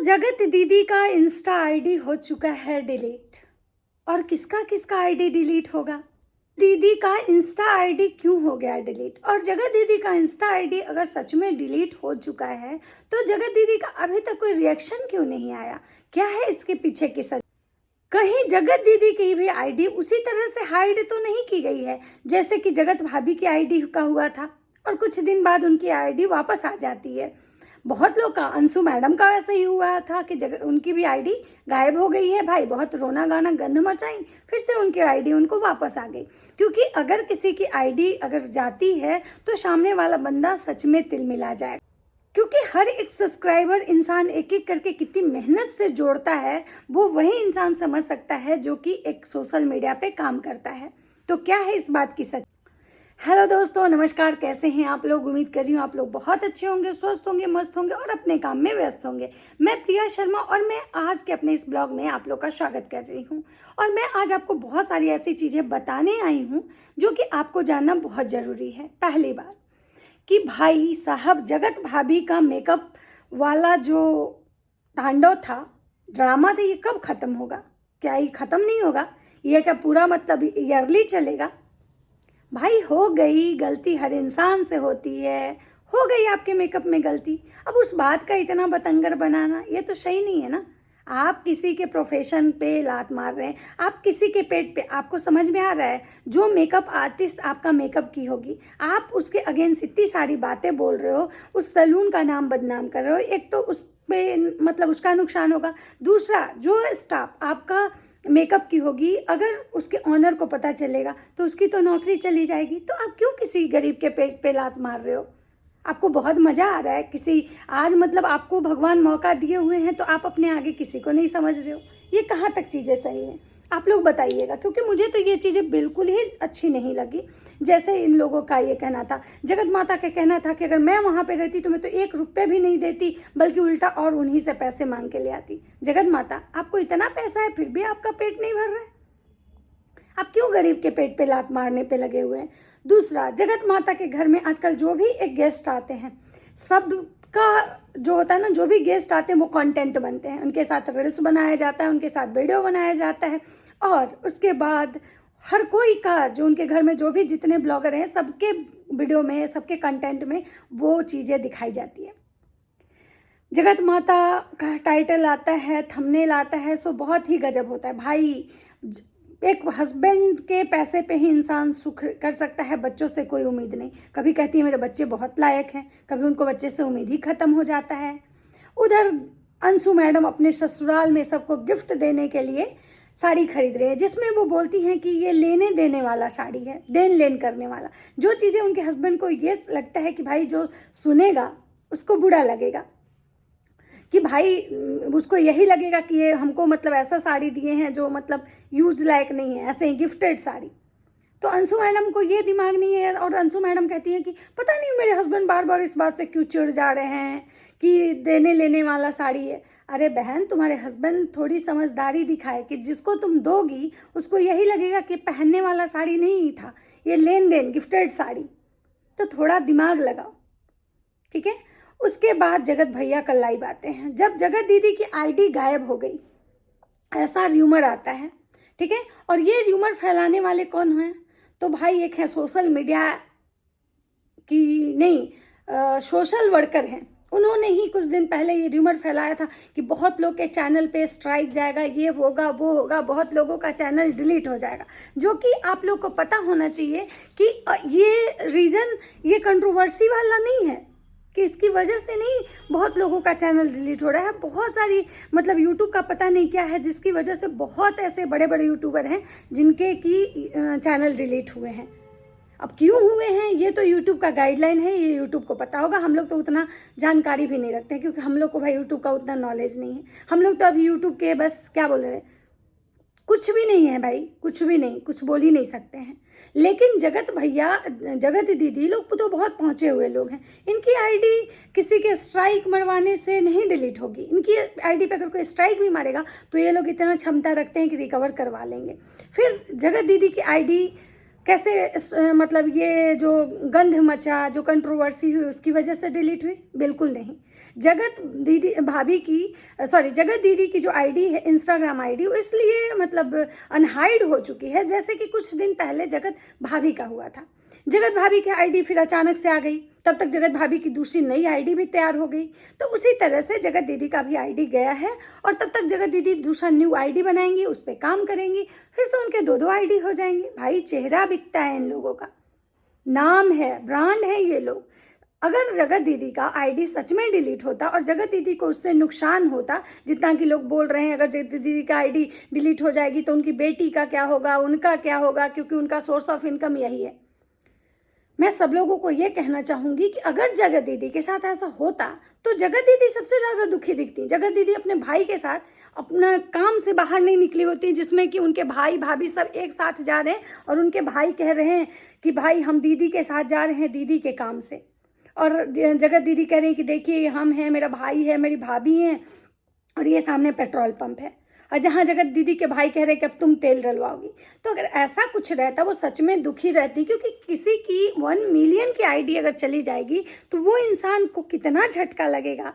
जगत दीदी का इंस्टा आईडी हो चुका है डिलीट। और किसका किसका आईडी डिलीट होगा? दीदी का इंस्टा आईडी क्यों हो गया डिलीट? और जगत दीदी का इंस्टा आईडी अगर सच में डिलीट हो चुका है तो जगत दीदी का अभी तक कोई रिएक्शन क्यों नहीं आया? क्या है इसके पीछे की सच? कहीं जगत दीदी की भी आईडी उसी तरह से हाइड तो नहीं की गई है जैसे कि जगत भाभी की आईडी का हुआ था और कुछ दिन बाद उनकी आईडी वापस आ जाती है? बहुत लोग का, अंशु मैडम का वैसे ही हुआ था कि उनकी भी आईडी गायब हो गई है। भाई बहुत रोना गाना गंध मचाई, फिर से उनकी आईडी उनको वापस आ गई। क्योंकि अगर किसी की आईडी अगर जाती है तो सामने वाला बंदा सच में तिलमिला जाएगा। क्योंकि हर एक सब्सक्राइबर इंसान एक एक करके कितनी मेहनत से जोड़ता है, वो वही इंसान समझ सकता है जो कि एक सोशल मीडिया पे काम करता है। तो क्या है इस बात की सच? हेलो दोस्तों, नमस्कार। कैसे हैं आप लोग? उम्मीद कर रही हूँ आप लोग बहुत अच्छे होंगे, स्वस्थ होंगे, मस्त होंगे और अपने काम में व्यस्त होंगे। मैं प्रिया शर्मा और मैं आज के अपने इस ब्लॉग में आप लोग का स्वागत कर रही हूँ। और मैं आज आपको बहुत सारी ऐसी चीज़ें बताने आई हूँ जो कि आपको जानना बहुत ज़रूरी है। पहली बात कि भाई साहब, जगत भाभी का मेकअप वाला जो तांडव था, ड्रामा था, ये कब ख़त्म होगा? क्या ये ख़त्म नहीं होगा? ये क्या पूरा मतलब ईयरली चलेगा? भाई हो गई गलती, हर इंसान से होती है। हो गई आपके मेकअप में गलती, अब उस बात का इतना बतंगर बनाना ये तो सही नहीं है ना। आप किसी के प्रोफेशन पे लात मार रहे हैं, आप किसी के पेट पे। आपको समझ में आ रहा है जो मेकअप आर्टिस्ट आपका मेकअप की होगी, आप उसके अगेंस्ट इतनी सारी बातें बोल रहे हो, उस सैलून का नाम बदनाम कर रहे हो। एक तो उस पे मतलब उसका नुकसान होगा, दूसरा जो स्टाफ आपका मेकअप की होगी, अगर उसके ऑनर को पता चलेगा तो उसकी तो नौकरी चली जाएगी। तो आप क्यों किसी गरीब के पेट पे लात मार रहे हो? आपको बहुत मज़ा आ रहा है किसी, आज मतलब आपको भगवान मौका दिए हुए हैं तो आप अपने आगे किसी को नहीं समझ रहे हो। ये कहाँ तक चीज़ें सही हैं? आप लोग बताइएगा, क्योंकि मुझे तो ये चीज़ें बिल्कुल ही अच्छी नहीं लगी। जैसे इन लोगों का ये कहना था, जगत माता का कहना था कि अगर मैं वहाँ पे रहती तो मैं तो 1 रुपये भी नहीं देती, बल्कि उल्टा और उन्हीं से पैसे मांग के ले आती। जगत माता, आपको इतना पैसा है फिर भी आपका पेट नहीं भर रहा है? आप क्यों गरीब के पेट पे लात मारने पे लगे हुए हैं? दूसरा, जगत माता के घर में आजकल जो भी एक गेस्ट आते हैं, सबका जो होता है ना, जो भी गेस्ट आते हैं वो कंटेंट बनते हैं, उनके साथ रील्स बनाया जाता है, उनके साथ वीडियो बनाया जाता है। और उसके बाद हर कोई का, जो उनके घर में जो भी जितने ब्लॉगर हैं, सबके वीडियो में, सबके कंटेंट में वो चीज़ें दिखाई जाती है। जगत माता का टाइटल आता है, थंबनेल आता है, सो बहुत ही गजब होता है भाई। एक हस्बैंड के पैसे पे ही इंसान सुख कर सकता है, बच्चों से कोई उम्मीद नहीं। कभी कहती है मेरे बच्चे बहुत लायक हैं, कभी उनको बच्चे से उम्मीद ही ख़त्म हो जाता है। उधर अंशु मैडम अपने ससुराल में सबको गिफ्ट देने के लिए साड़ी खरीद रहे हैं, जिसमें वो बोलती हैं कि ये लेने देने वाला साड़ी है, देन लेन करने वाला। जो चीज़ें उनके हस्बैंड को ये लगता है कि भाई जो सुनेगा उसको बुरा लगेगा, कि भाई उसको यही लगेगा कि ये हमको मतलब ऐसा साड़ी दिए हैं जो मतलब यूज लायक नहीं है, ऐसे ही गिफ्टेड साड़ी। तो अंशु मैडम को ये दिमाग नहीं है और अंशु मैडम कहती है कि पता नहीं मेरे हस्बैंड बार बार इस बात से क्यों चिढ़ जा रहे हैं कि देने लेने वाला साड़ी है। अरे बहन, तुम्हारे हस्बैंड थोड़ी समझदारी दिखाए कि जिसको तुम दोगी उसको यही लगेगा कि पहनने वाला साड़ी नहीं था, ये लेन देन गिफ्टेड साड़ी। तो थोड़ा दिमाग लगाओ, ठीक है। उसके बाद जगत भैया कल लाइव आते हैं, जब जगत दीदी की आईडी गायब हो गई, ऐसा र्यूमर आता है, ठीक है। और ये र्यूमर फैलाने वाले कौन हैं? तो भाई एक है सोशल मीडिया की नहीं, सोशल वर्कर हैं। उन्होंने ही कुछ दिन पहले ये र्यूमर फैलाया था कि बहुत लोग के चैनल पे स्ट्राइक जाएगा, ये होगा वो होगा, बहुत लोगों का चैनल डिलीट हो जाएगा। जो कि आप लोग को पता होना चाहिए कि ये रीज़न ये कंट्रोवर्सी वाला नहीं है, कि इसकी वजह से नहीं बहुत लोगों का चैनल डिलीट हो रहा है। बहुत सारी मतलब यूट्यूब का पता नहीं क्या है जिसकी वजह से बहुत ऐसे बड़े बड़े यूट्यूबर हैं जिनके की चैनल डिलीट हुए हैं। अब क्यों हुए हैं ये तो यूट्यूब का गाइडलाइन है, ये यूट्यूब को पता होगा। हम लोग तो उतना जानकारी भी नहीं रखते हैं, क्योंकि हम लोग को भाई यूट्यूब का उतना नॉलेज नहीं है। हम लोग तो अभी यूट्यूब के बस क्या बोल रहे हैं, कुछ भी नहीं है भाई, कुछ भी नहीं, कुछ बोल ही नहीं सकते हैं। लेकिन जगत भैया, जगत दीदी लोग तो बहुत पहुँचे हुए लोग हैं। इनकी आईडी किसी के स्ट्राइक मरवाने से नहीं डिलीट होगी। इनकी आईडी पे अगर कोई स्ट्राइक भी मारेगा तो ये लोग इतना क्षमता रखते हैं कि रिकवर करवा लेंगे। फिर जगत दीदी की आईडी कैसे मतलब ये जो गंध मचा, जो कंट्रोवर्सी हुई उसकी वजह से डिलीट हुई? बिल्कुल नहीं। जगत दीदी भाभी की जगत दीदी की जो आईडी है, इंस्टाग्राम आईडी, वो इसलिए मतलब अनहाइड हो चुकी है जैसे कि कुछ दिन पहले जगत भाभी का हुआ था। जगत भाभी की आईडी फिर अचानक से आ गई, तब तक जगत भाभी की दूसरी नई आईडी भी तैयार हो गई। तो उसी तरह से जगत दीदी का भी आईडी गया है और तब तक जगत दीदी दूसरा न्यू आईडी बनाएंगी, उस पर काम करेंगी, फिर से उनके दो आईडी हो जाएंगे। भाई चेहरा बिकता है इन लोगों का, नाम है, ब्रांड है ये लोग। अगर जगत दीदी का आईडी सच में डिलीट होता और जगत दीदी को उससे नुकसान होता, जितना कि लोग बोल रहे हैं अगर जगत दीदी का आईडी डिलीट हो जाएगी तो उनकी बेटी का क्या होगा, उनका क्या होगा, क्योंकि उनका सोर्स ऑफ इनकम यही है। मैं सब लोगों को ये कहना चाहूँगी कि अगर जगत दीदी के साथ ऐसा होता तो जगत दीदी सबसे ज़्यादा दुखी दिखती। जगत दीदी अपने भाई के साथ अपना काम से बाहर नहीं निकली होती, जिसमें कि उनके भाई भाभी सब एक साथ जा रहे हैं और उनके भाई कह रहे हैं कि भाई हम दीदी के साथ जा रहे हैं दीदी के काम से, और जगत दीदी कह रहे हैं कि देखिए हम हैं, मेरा भाई है, मेरी भाभी हैं और ये सामने पेट्रोल पंप है, और जहाँ जगत दीदी के भाई कह रहे कि अब तुम तेल डलवाओगी। तो अगर ऐसा कुछ रहता वो सच में दुखी रहती, क्योंकि किसी की 1 मिलियन की आईडी अगर चली जाएगी तो वो इंसान को कितना झटका लगेगा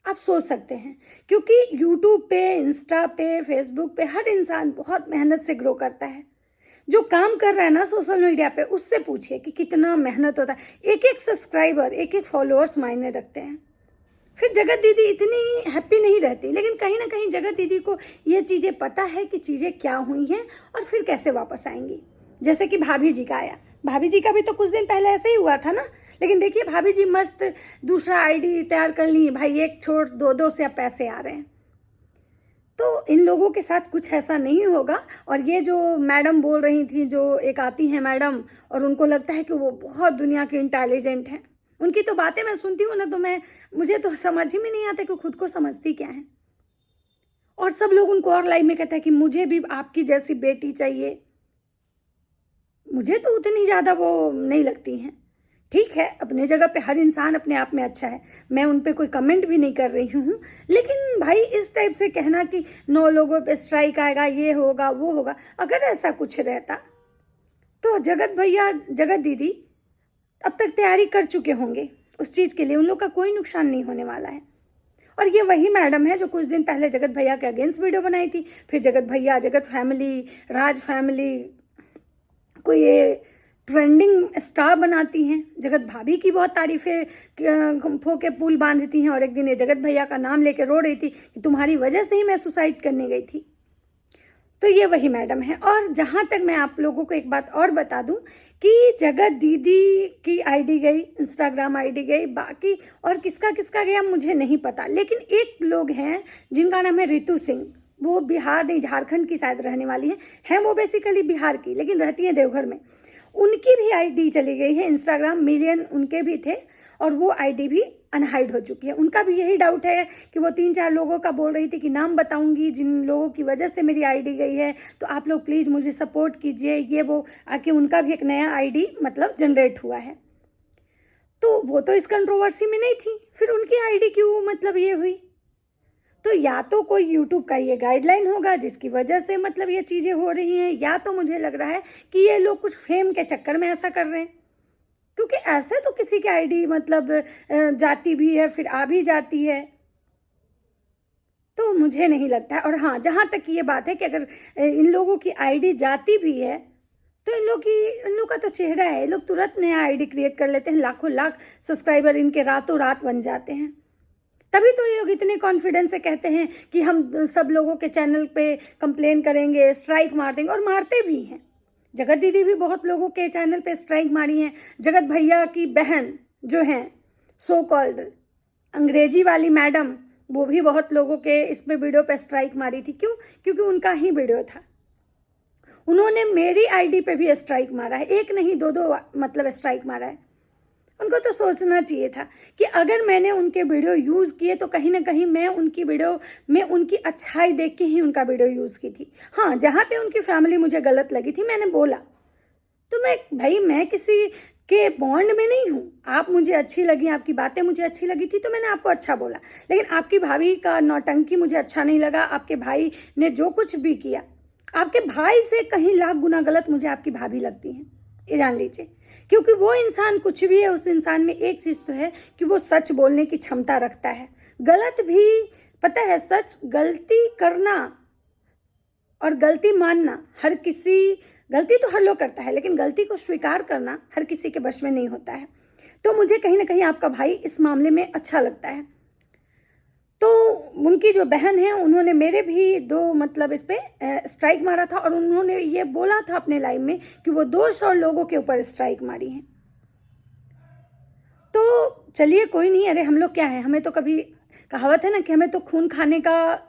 आप सोच सकते हैं। क्योंकि यूट्यूब पे, इंस्टा पे, फेसबुक पे हर इंसान बहुत मेहनत से ग्रो करता है। जो काम कर रहा है ना सोशल मीडिया पे, उससे पूछिए कि कितना मेहनत होता है। एक एक सब्सक्राइबर, एक एक फॉलोअर्स मायने रखते हैं। फिर जगत दीदी इतनी हैप्पी नहीं रहती, लेकिन कहीं ना कहीं जगत दीदी को ये चीज़ें पता है कि चीज़ें क्या हुई हैं और फिर कैसे वापस आएंगी। जैसे कि भाभी जी का आया, भाभी जी का भी तो कुछ दिन पहले ऐसे ही हुआ था ना, लेकिन देखिए भाभी जी मस्त दूसरा आईडी तैयार कर ली, भाई एक छोड़ दो से अब पैसे आ रहे हैं। तो इन लोगों के साथ कुछ ऐसा नहीं होगा। और ये जो मैडम बोल रही थी, जो एक आती हैं मैडम और उनको लगता है कि वो बहुत दुनिया के इंटेलिजेंट हैं, उनकी तो बातें मैं सुनती हूँ ना तो मुझे तो समझ ही में नहीं आता कि खुद को समझती क्या है। और सब लोग उनको और लाइव में कहता है कि मुझे भी आपकी जैसी बेटी चाहिए। मुझे तो उतनी ज़्यादा वो नहीं लगती हैं। ठीक है, अपने जगह पे हर इंसान अपने आप में अच्छा है, मैं उन पे कोई कमेंट भी नहीं कर रही हूँ, लेकिन भाई इस टाइप से कहना कि 9 लोगों पे स्ट्राइक आएगा, ये होगा वो होगा, अगर ऐसा कुछ रहता तो जगत भैया, जगत दीदी अब तक तैयारी कर चुके होंगे उस चीज़ के लिए, उन लोग का कोई नुकसान नहीं होने वाला है। और ये वही मैडम है जो कुछ दिन पहले जगत भैया के अगेंस्ट वीडियो बनाई थी, फिर जगत भैया, जगत फैमिली, राज फैमिली को ये ट्रेंडिंग स्टार बनाती हैं। जगत भाभी की बहुत तारीफ़ें फो के पुल बांधती हैं, और एक दिन ये जगत भैया का नाम लेके रो रही थी कि तुम्हारी वजह से ही मैं सुसाइड करने गई थी। तो ये वही मैडम है। और जहाँ तक मैं आप लोगों को एक बात और बता दूं कि जगत दीदी की आईडी गई, इंस्टाग्राम आईडी गई, बाकी और किसका किसका गया मुझे नहीं पता, लेकिन एक लोग हैं जिनका नाम है रितु सिंह, वो बिहार नहीं झारखंड की शायद रहने वाली हैं वो बेसिकली बिहार की, लेकिन रहती हैं देवघर में। उनकी भी आईडी चली गई है, इंस्टाग्राम मिलियन उनके भी थे और वो आईडी भी अनहाइड हो चुकी है। उनका भी यही डाउट है कि वो 3-4 लोगों का बोल रही थी कि नाम बताऊंगी जिन लोगों की वजह से मेरी आईडी गई है, तो आप लोग प्लीज़ मुझे सपोर्ट कीजिए, ये वो आके उनका भी एक नया आईडी मतलब जनरेट हुआ है। तो वो तो इस कंट्रोवर्सी में नहीं थी, फिर उनकी आईडी क्यों मतलब ये हुई। तो या तो कोई यूट्यूब का ये गाइडलाइन होगा जिसकी वजह से मतलब ये चीज़ें हो रही हैं, या तो मुझे लग रहा है कि ये लोग कुछ फेम के चक्कर में ऐसा कर रहे हैं, क्योंकि ऐसे तो किसी की आईडी मतलब जाती भी है फिर आ भी जाती है, तो मुझे नहीं लगता है। और हाँ, जहाँ तक ये बात है कि अगर इन लोगों की आईडी जाती भी है तो इन लोग का तो चेहरा है, लोग तुरंत नया आईडी क्रिएट कर लेते हैं, लाखों लाख सब्सक्राइबर इनके रातों रात बन जाते हैं। तभी तो ये लोग इतने कॉन्फिडेंस से कहते हैं कि हम सब लोगों के चैनल पे कंप्लेन करेंगे, स्ट्राइक मार देंगे, और मारते भी हैं। जगत दीदी भी बहुत लोगों के चैनल पे स्ट्राइक मारी हैं। जगत भैया की बहन जो हैं सो कॉल्ड अंग्रेजी वाली मैडम, वो भी बहुत लोगों के इस पे वीडियो पे स्ट्राइक मारी थी। क्यों? क्योंकि उनका ही वीडियो था। उन्होंने मेरी आईडी पे भी स्ट्राइक मारा है, एक नहीं 2 मतलब स्ट्राइक मारा है। उनको तो सोचना चाहिए था कि अगर मैंने उनके वीडियो यूज़ किए तो कहीं ना कहीं मैं उनकी वीडियो में उनकी अच्छाई देख के ही उनका वीडियो यूज़ की थी। हाँ, जहाँ पे उनकी फैमिली मुझे गलत लगी थी मैंने बोला, तो मैं किसी के बॉन्ड में नहीं हूँ। आप मुझे अच्छी लगी, आपकी बातें मुझे अच्छी लगी थी तो मैंने आपको अच्छा बोला, लेकिन आपकी भाभी का नौटंकी मुझे अच्छा नहीं लगा। आपके भाई ने जो कुछ भी किया, आपके भाई से कहीं लाख गुना गलत मुझे आपकी भाभी लगती हैं, ये जान लीजिए। क्योंकि वो इंसान कुछ भी है, उस इंसान में एक चीज़ तो है कि वो सच बोलने की क्षमता रखता है। गलत भी पता है, सच गलती करना और गलती मानना, हर किसी, गलती तो हर लोग करता है लेकिन गलती को स्वीकार करना हर किसी के बश में नहीं होता है। तो मुझे कहीं ना कहीं आपका भाई इस मामले में अच्छा लगता है। तो उनकी जो बहन है उन्होंने मेरे भी दो मतलब इस पर स्ट्राइक मारा था, और उन्होंने ये बोला था अपने लाइव में कि वो 200 लोगों के ऊपर स्ट्राइक मारी है। तो चलिए कोई नहीं, अरे हम लोग क्या है, हमें तो कभी, कहावत है ना कि हमें तो खून खाने का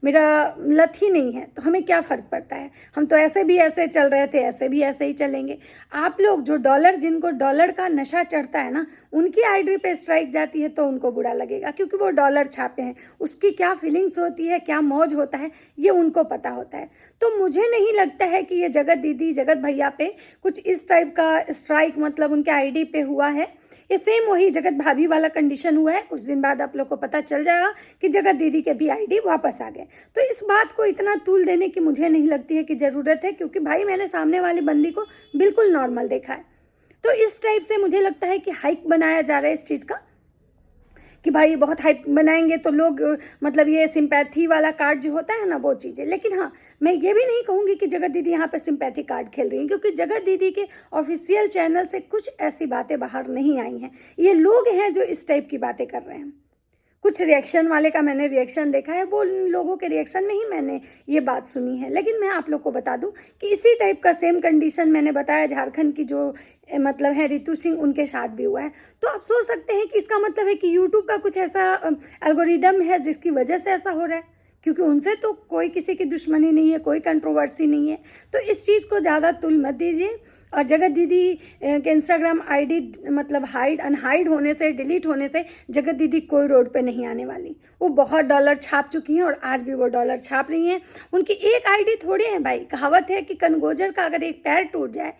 मेरा लत ही नहीं है, तो हमें क्या फ़र्क पड़ता है, हम तो ऐसे भी ऐसे चल रहे थे, ऐसे भी ऐसे ही चलेंगे। आप लोग जो डॉलर, जिनको डॉलर का नशा चढ़ता है ना, उनकी आईडी पे स्ट्राइक जाती है तो उनको बुरा लगेगा, क्योंकि वो डॉलर छापे हैं, उसकी क्या फीलिंग्स होती है, क्या मौज होता है, ये उनको पता होता है। तो मुझे नहीं लगता है कि ये जगत दीदी, जगत भैया पे कुछ इस टाइप का स्ट्राइक मतलब उनके आईडी पे हुआ है। ये सेम वही जगत भाभी वाला कंडीशन हुआ है। कुछ दिन बाद आप लोग को पता चल जाएगा कि जगत दीदी के भी आईडी वापस आ गए। तो इस बात को इतना तूल देने की मुझे नहीं लगती है कि ज़रूरत है, क्योंकि भाई मैंने सामने वाली बंदी को बिल्कुल नॉर्मल देखा है। तो इस टाइप से मुझे लगता है कि हाइक बनाया जा रहा है इस चीज़ का, कि भाई बहुत हाइप बनाएंगे तो लोग मतलब ये सिंपैथी वाला कार्ड जो होता है ना, वो चीज़ें। लेकिन हाँ, मैं ये भी नहीं कहूँगी कि जगत दीदी यहाँ पे सिंपैथी कार्ड खेल रही हैं, क्योंकि जगत दीदी के ऑफिशियल चैनल से कुछ ऐसी बातें बाहर नहीं आई हैं। ये लोग हैं जो इस टाइप की बातें कर रहे हैं। कुछ रिएक्शन वाले का मैंने रिएक्शन देखा है, वो लोगों के रिएक्शन में ही मैंने ये बात सुनी है। लेकिन मैं आप लोग को बता दूं कि इसी टाइप का सेम कंडीशन मैंने बताया झारखंड की जो मतलब है रितु सिंह, उनके साथ भी हुआ है। तो आप सोच सकते हैं कि इसका मतलब है कि यूट्यूब का कुछ ऐसा एल्गोरिदम है जिसकी वजह से ऐसा हो रहा है, क्योंकि उनसे तो कोई किसी की दुश्मनी नहीं है, कोई कंट्रोवर्सी नहीं है। तो इस चीज़ को ज़्यादा तुल मत दीजिए। और जगत दीदी के इंस्टाग्राम आईडी मतलब अनहाइड होने से, डिलीट होने से जगत दीदी कोई रोड पे नहीं आने वाली। वो बहुत डॉलर छाप चुकी हैं और आज भी वो डॉलर छाप रही हैं। उनकी एक आईडी थोड़ी है भाई। कहावत है कि कनगोजर का अगर एक पैर टूट जाए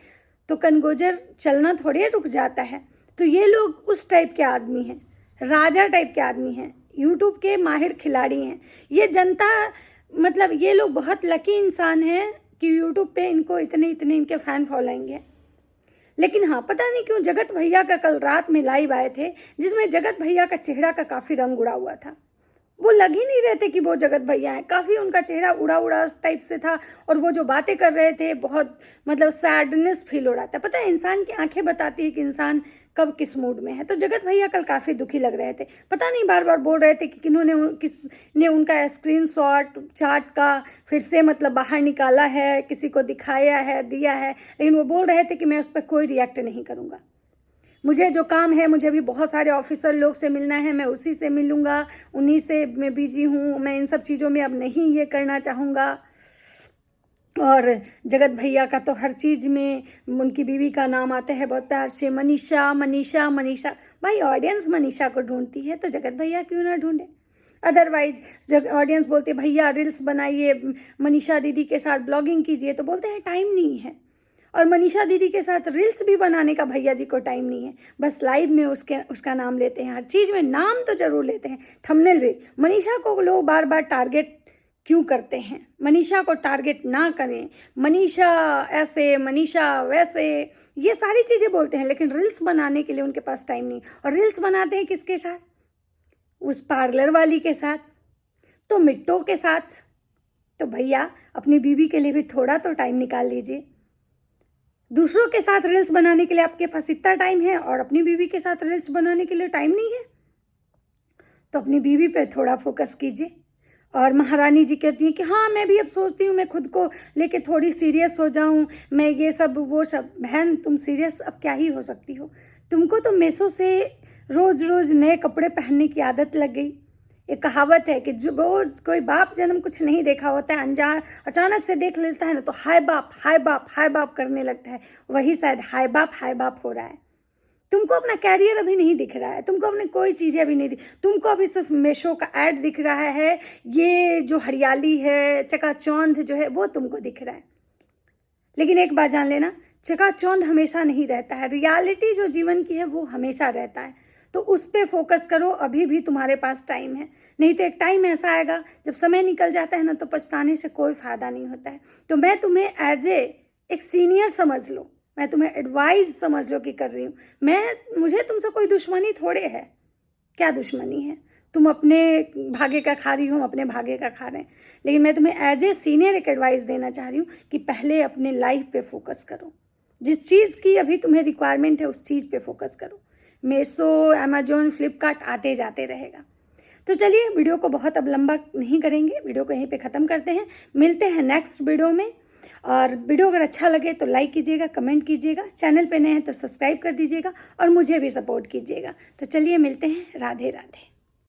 तो कनगोजर चलना थोड़ी रुक जाता है। तो ये लोग उस टाइप के आदमी हैं, राजा टाइप के आदमी हैं, यूट्यूब के माहिर खिलाड़ी हैं। ये जनता मतलब ये लोग बहुत लकी इंसान हैं कि यूट्यूब पे इनको इतने इतने इनके फ़ैन फॉलोइंग है। लेकिन हाँ, पता नहीं क्यों जगत भैया का कल रात में लाइव आए थे, जिसमें जगत भैया का चेहरा का काफ़ी रंग उड़ा हुआ था। वो लग ही नहीं रहे थे कि वो जगत भैया हैं। काफ़ी उनका चेहरा उड़ा उड़ा टाइप से था, और वो जो बातें कर रहे थे बहुत मतलब सैडनेस फील हो रहा था। पता है, इंसान की आंखें बताती है कि इंसान कब किस मूड में है। तो जगत भैया कल काफ़ी दुखी लग रहे थे। पता नहीं बार बार बोल रहे थे कि किसने उनका स्क्रीनशॉट चार्ट का फिर से मतलब बाहर निकाला है, किसी को दिखाया है, दिया है। लेकिन वो बोल रहे थे कि मैं उस पर कोई रिएक्ट नहीं करूँगा, मुझे जो काम है, मुझे भी बहुत सारे ऑफिसर लोग से मिलना है, मैं उसी से मिलूँगा, उन्हीं से मैं बिजी हूँ, मैं इन सब चीज़ों में अब नहीं ये करना चाहूँगा। और जगत भैया का तो हर चीज़ में उनकी बीवी का नाम आता है बहुत प्यार से, मनीषा मनीषा मनीषा। भाई ऑडियंस मनीषा को ढूंढती है तो जगत भैया क्यों ना ढूंढे। अदरवाइज जब ऑडियंस बोलते भैया रील्स बनाइए, मनीषा दीदी के साथ ब्लॉगिंग कीजिए, तो बोलते हैं टाइम नहीं है। और मनीषा दीदी के साथ रील्स भी बनाने का भैया जी को टाइम नहीं है, बस लाइव में उसका नाम लेते हैं। हर चीज़ में नाम तो जरूर लेते हैं, थंबनेल भी। मनीषा को लोग बार बार टारगेट क्यों करते हैं? मनीषा को टारगेट ना करें, मनीषा ऐसे, मनीषा वैसे, ये सारी चीज़ें बोलते हैं, लेकिन रील्स बनाने के लिए उनके पास टाइम नहीं। और रील्स बनाते हैं किसके साथ? उस पार्लर वाली के साथ, तो मिट्टो के साथ। तो भैया अपनी बीवी के लिए भी थोड़ा तो टाइम निकाल लीजिए। दूसरों के साथ रील्स बनाने के लिए आपके पास इतना टाइम है और अपनी बीवी के साथ रील्स बनाने के लिए टाइम नहीं है, तो अपनी बीवी पे थोड़ा फोकस कीजिए। और महारानी जी कहती हैं कि हाँ मैं भी अब सोचती हूँ मैं खुद को लेके थोड़ी सीरियस हो जाऊँ, मैं ये सब वो सब। बहन तुम सीरियस अब क्या ही हो सकती हो? तुमको तो मेसो से रोज़ रोज़ नए कपड़े पहनने की आदत लग गई। एक कहावत है कि जो रोज कोई बाप जन्म कुछ नहीं देखा होता है, अनजान अचानक से देख लेता है ना, तो हाय बाप हाय बाप हाय बाप करने लगता है। वही शायद हाय बाप हो रहा है। तुमको अपना कैरियर अभी नहीं दिख रहा है, तुमको अपनी कोई चीज़ें अभी नहीं दिख, तुमको अभी सिर्फ मेशो का ऐड दिख रहा है, ये जो हरियाली है, चकाचौंध जो है वो तुमको दिख रहा है। लेकिन एक बात जान लेना, चकाचौंध हमेशा नहीं रहता है, रियलिटी जो जीवन की है वो हमेशा रहता है। तो उस पर फोकस करो, अभी भी तुम्हारे पास टाइम है। नहीं तो एक टाइम ऐसा आएगा जब समय निकल जाता है ना, तो पछताने से कोई फ़ायदा नहीं होता है। तो मैं तुम्हें एज एक सीनियर समझ लो, मैं तुम्हें एडवाइस समझ लो कि कर रही हूँ। मुझे तुमसे कोई दुश्मनी थोड़े है, क्या दुश्मनी है? तुम अपने भागे का खा रही हो, हम अपने भागे का खा रहे हैं, लेकिन मैं तुम्हें एज ए सीनियर एक एडवाइस देना चाह रही हूँ कि पहले अपने लाइफ पे फोकस करो। जिस चीज़ की अभी तुम्हें रिक्वायरमेंट है उस चीज़ पे फोकस करो। मीशो, अमेजोन, फ्लिपकार्ट आते जाते रहेगा। तो चलिए, वीडियो को बहुत अब लंबा नहीं करेंगे, वीडियो को यहीं पे ख़त्म करते हैं। मिलते हैं नेक्स्ट वीडियो में। और वीडियो अगर अच्छा लगे तो लाइक कीजिएगा, कमेंट कीजिएगा, चैनल पे नए हैं तो सब्सक्राइब कर दीजिएगा और मुझे भी सपोर्ट कीजिएगा। तो चलिए मिलते हैं। राधे राधे।